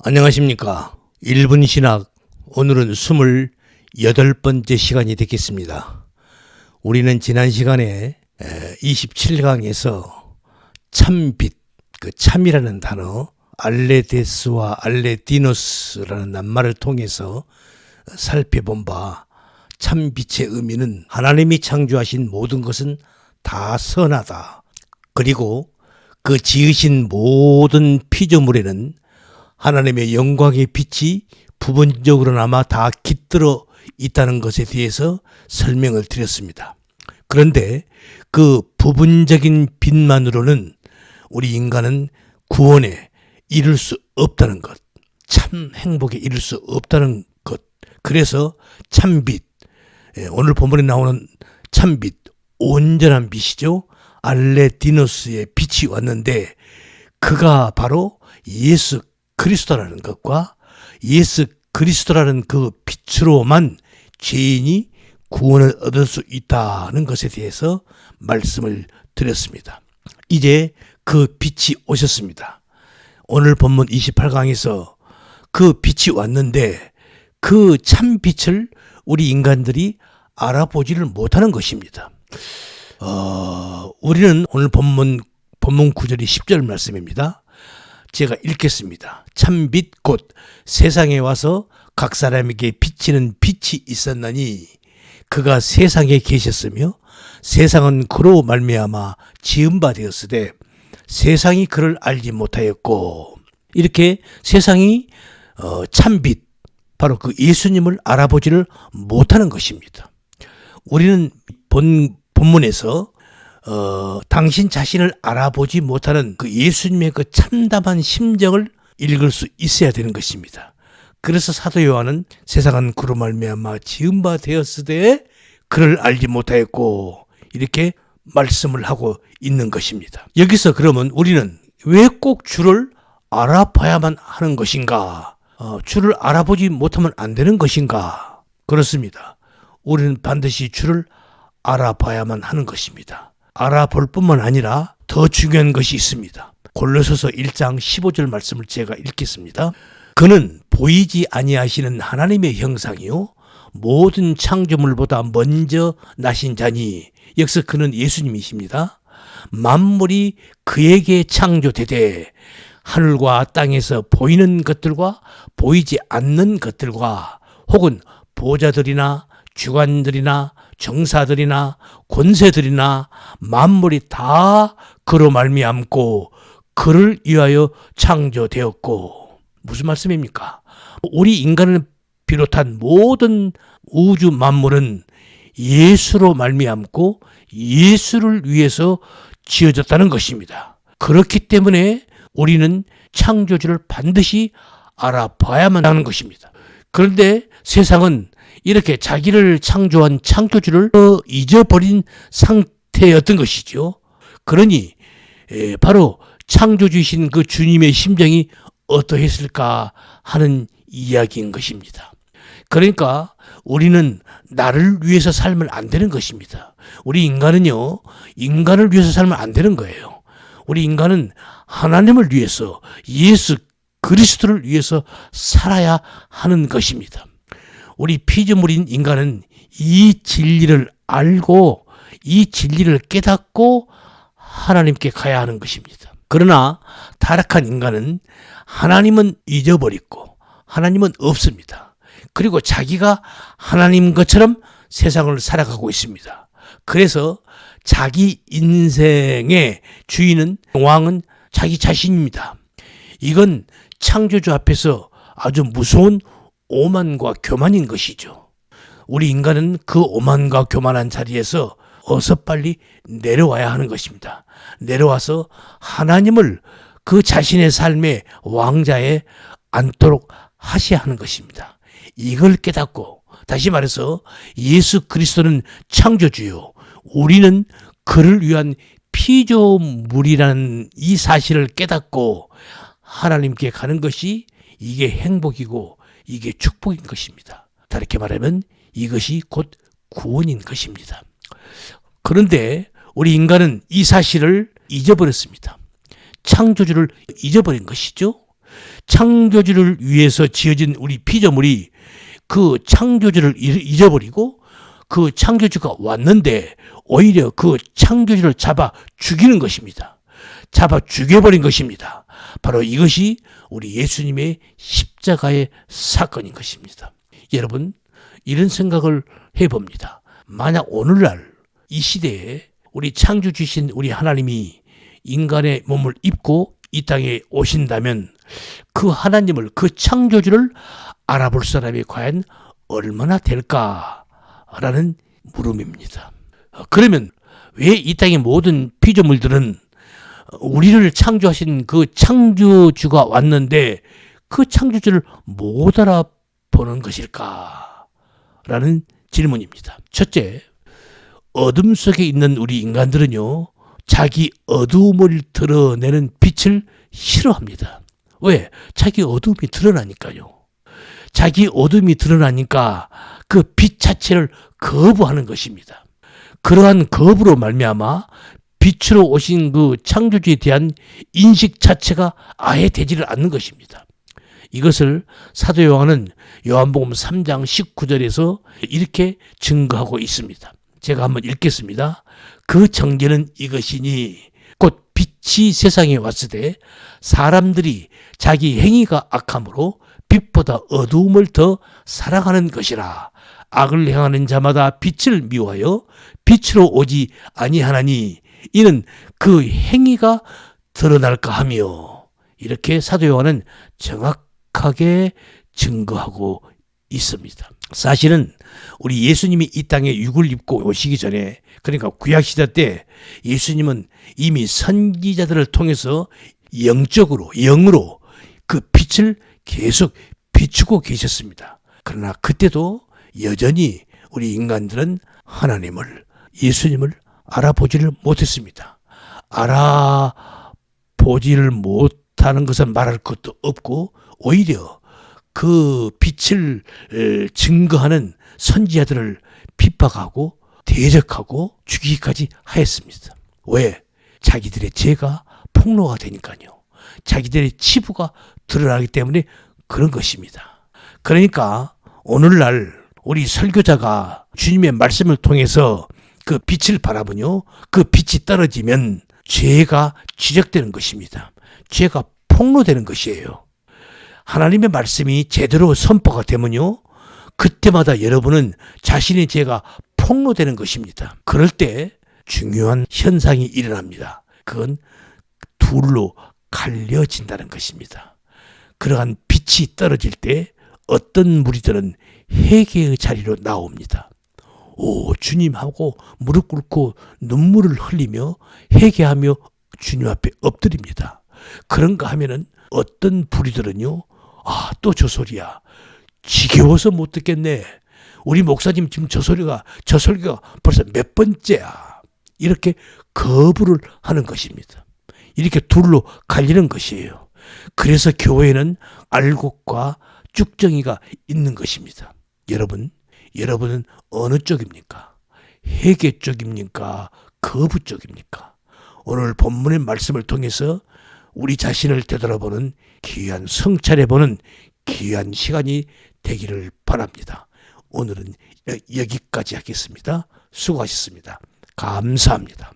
안녕하십니까. 1분 신학, 오늘은 28번째 시간이 되겠습니다. 우리는 지난 시간에 27강에서 참빛, 그 참이라는 단어, 알레데스와 알레디노스라는 낱말을 통해서 살펴본 바, 참빛의 의미는 하나님이 창조하신 모든 것은 다 선하다. 그리고 그 지으신 모든 피조물에는 하나님의 영광의 빛이 부분적으로나마 다 깃들어 있다는 것에 대해서 설명을 드렸습니다. 그런데 그 부분적인 빛만으로는 우리 인간은 구원에 이룰 수 없다는 것, 참 행복에 이룰 수 없다는 것. 그래서 참빛, 오늘 본문에 나오는 참빛, 온전한 빛이죠. 알레디노스의 빛이 왔는데 그가 바로 예수 그리스도라는 것과 예수 그리스도라는 그 빛으로만 죄인이 구원을 얻을 수 있다는 것에 대해서 말씀을 드렸습니다. 이제 그 빛이 오셨습니다. 오늘 본문 28강에서 그 빛이 왔는데 그 참빛을 우리 인간들이 알아보지를 못하는 것입니다. 우리는 오늘 본문 9절이 10절 말씀입니다. 제가 읽겠습니다. 참빛 곧 세상에 와서 각 사람에게 비치는 빛이 있었나니 그가 세상에 계셨으며 세상은 그로 말미암아 지은 바 되었으되 세상이 그를 알지 못하였고, 이렇게 세상이 참빛, 바로 그 예수님을 알아보지를 못하는 것입니다. 우리는 본문에서 당신 자신을 알아보지 못하는 그 예수님의 그 참담한 심정을 읽을 수 있어야 되는 것입니다. 그래서 사도 요한은 세상은 그로 말미암아 지은 바 되었으되 그를 알지 못하였고, 이렇게 말씀을 하고 있는 것입니다. 여기서 그러면 우리는 왜 꼭 주를 알아봐야만 하는 것인가? 주를 알아보지 못하면 안 되는 것인가? 그렇습니다. 우리는 반드시 주를 알아봐야만 하는 것입니다. 알아볼 뿐만 아니라 더 중요한 것이 있습니다. 골로새서 1장 15절 말씀을 제가 읽겠습니다. 그는 보이지 아니하시는 하나님의 형상이요 모든 창조물보다 먼저 나신 자니, 여기서 그는 예수님이십니다. 만물이 그에게 창조되되 하늘과 땅에서 보이는 것들과 보이지 않는 것들과 혹은 보좌들이나 주관들이나 정사들이나 권세들이나 만물이 다 그로 말미암고 그를 위하여 창조되었고. 무슨 말씀입니까? 우리 인간을 비롯한 모든 우주 만물은 예수로 말미암고 예수를 위해서 지어졌다는 것입니다. 그렇기 때문에 우리는 창조주를 반드시 알아봐야만 하는 것입니다. 그런데 세상은 이렇게 자기를 창조한 창조주를 잊어버린 상태였던 것이죠. 그러니 바로 창조주이신 그 주님의 심정이 어떠했을까 하는 이야기인 것입니다. 그러니까 우리는 나를 위해서 살면 안 되는 것입니다. 우리 인간은요, 인간을 위해서 살면 안 되는 거예요. 우리 인간은 하나님을 위해서, 예수 그리스도를 위해서 살아야 하는 것입니다. 우리 피조물인 인간은 이 진리를 알고 이 진리를 깨닫고 하나님께 가야 하는 것입니다. 그러나 타락한 인간은 하나님은 잊어버리고 하나님은 없습니다. 그리고 자기가 하나님 것처럼 세상을 살아가고 있습니다. 그래서 자기 인생의 주인은, 왕은 자기 자신입니다. 이건 창조주 앞에서 아주 무서운 오만과 교만인 것이죠. 우리 인간은 그 오만과 교만한 자리에서 어서 빨리 내려와야 하는 것입니다. 내려와서 하나님을 그 자신의 삶의 왕자에 앉도록 하셔야 하는 것입니다. 이걸 깨닫고, 다시 말해서 예수 그리스도는 창조주요, 우리는 그를 위한 피조물이라는 이 사실을 깨닫고 하나님께 가는 것이 이게 행복이고 이게 축복인 것입니다. 다르게 말하면 이것이 곧 구원인 것입니다. 그런데 우리 인간은 이 사실을 잊어버렸습니다. 창조주를 잊어버린 것이죠. 창조주를 위해서 지어진 우리 피조물이 그 창조주를 잊어버리고 그 창조주가 왔는데 오히려 그 창조주를 잡아 죽이는 것입니다. 잡아 죽여버린 것입니다. 바로 이것이 우리 예수님의 십자가의 사건인 것입니다. 여러분, 이런 생각을 해봅니다. 만약 오늘날 이 시대에 우리 창조주신 우리 하나님이 인간의 몸을 입고 이 땅에 오신다면 그 하나님을, 그 창조주를 알아볼 사람이 과연 얼마나 될까라는 물음입니다. 그러면 왜 이 땅의 모든 피조물들은 우리를 창조하신 그 창조주가 왔는데 그 창조주를 못 알아보는 것일까? 라는 질문입니다. 첫째, 어둠 속에 있는 우리 인간들은요, 자기 어두움을 드러내는 빛을 싫어합니다. 왜? 자기 어둠이 드러나니까요. 자기 어둠이 드러나니까 그 빛 자체를 거부하는 것입니다. 그러한 거부로 말미암아 빛으로 오신 그 창조주에 대한 인식 자체가 아예 되지를 않는 것입니다. 이것을 사도 요한은 요한복음 3장 19절에서 이렇게 증거하고 있습니다. 제가 한번 읽겠습니다. 그 정죄는 이것이니 곧 빛이 세상에 왔을 때 사람들이 자기 행위가 악함으로 빛보다 어두움을 더 사랑하는 것이라. 악을 행하는 자마다 빛을 미워하여 빛으로 오지 아니하나니 이는 그 행위가 드러날까 하며, 이렇게 사도 요한은 정확하게 증거하고 있습니다. 사실은 우리 예수님이 이 땅에 육을 입고 오시기 전에, 그러니까 구약시대 때 예수님은 이미 선지자들을 통해서 영적으로, 영으로 그 빛을 계속 비추고 계셨습니다. 그러나 그때도 여전히 우리 인간들은 하나님을, 예수님을 알아보지를 못했습니다. 알아보지를 못하는 것은 말할 것도 없고 오히려 그 빛을 증거하는 선지자들을 핍박하고 대적하고 죽이기까지 하였습니다. 왜? 자기들의 죄가 폭로가 되니까요. 자기들의 치부가 드러나기 때문에 그런 것입니다. 그러니까 오늘날 우리 설교자가 주님의 말씀을 통해서 그 빛을 바라보뇨, 그 빛이 떨어지면 죄가 지적되는 것입니다. 죄가 폭로되는 것이에요. 하나님의 말씀이 제대로 선포가 되면요, 그때마다 여러분은 자신의 죄가 폭로되는 것입니다. 그럴 때 중요한 현상이 일어납니다. 그건 둘로 갈려진다는 것입니다. 그러한 빛이 떨어질 때 어떤 무리들은 회개의 자리로 나옵니다. 오, 주님하고 무릎 꿇고 눈물을 흘리며 회개하며 주님 앞에 엎드립니다. 그런가 하면은 어떤 부리들은요, 아, 또 저 소리야. 지겨워서 못 듣겠네. 우리 목사님 지금 저 설교가 벌써 몇 번째야. 이렇게 거부를 하는 것입니다. 이렇게 둘로 갈리는 것이에요. 그래서 교회는 알곡과 쭉정이가 있는 것입니다. 여러분은 어느 쪽입니까? 회개 쪽입니까? 거부 쪽입니까? 오늘 본문의 말씀을 통해서 우리 자신을 되돌아보는 귀한 성찰해보는 귀한 시간이 되기를 바랍니다. 오늘은 여기까지 하겠습니다. 수고하셨습니다. 감사합니다.